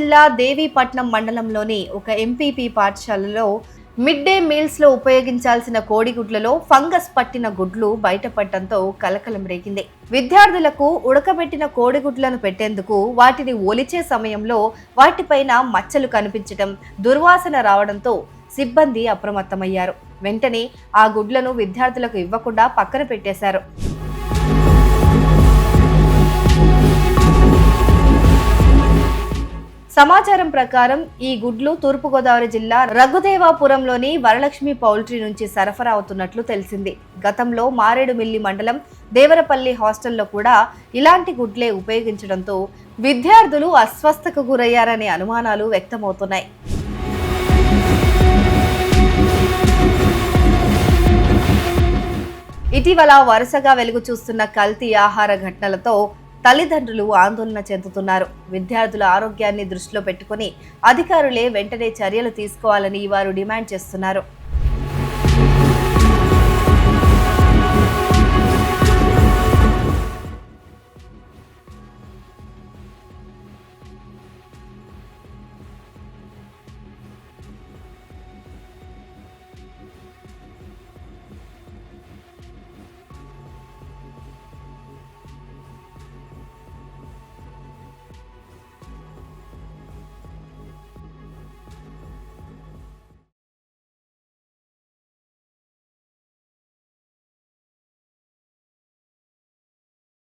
జిల్లా దేవీపట్నం మండలంలోని ఒక ఎంపీపీ పాఠశాలలో మిడ్ డే మీల్స్ లో ఉపయోగించాల్సిన కోడిగుడ్లలో ఫంగస్ పట్టిన గుడ్లు బయటపడటంతో కలకలం రేగింది. విద్యార్థులకు ఉడకబెట్టిన కోడిగుడ్లను పెట్టేందుకు వాటిని ఒలిచే సమయంలో వాటిపైన మచ్చలు కనిపించడం, దుర్వాసన రావడంతో సిబ్బంది అప్రమత్తమయ్యారు. వెంటనే ఆ గుడ్లను విద్యార్థులకు ఇవ్వకుండా పక్కన పెట్టేశారు. సమాచారం ప్రకారం ఈ గుడ్లు తూర్పుగోదావరి జిల్లా రఘుదేవాపురంలోని వరలక్ష్మి పౌల్ట్రీ నుంచి సరఫరా అవుతున్నట్లు తెలిసింది. గతంలో మారేడుమిల్లి మండలం దేవరపల్లి హాస్టల్లో కూడా ఇలాంటి గుడ్లే ఉపయోగించడంతో విద్యార్థులు అస్వస్థకు గురయ్యారనే అనుమానాలు వ్యక్తమవుతున్నాయి. ఇటీవల వరుసగా వెలుగు చూస్తున్న కల్తీ ఆహార ఘటనలతో తల్లిదండ్రులు ఆందోళన చెందుతున్నారు. విద్యార్థుల ఆరోగ్యాన్ని దృష్టిలో పెట్టుకుని అధికారులే వెంటనే చర్యలు తీసుకోవాలని వారు డిమాండ్ చేస్తున్నారు.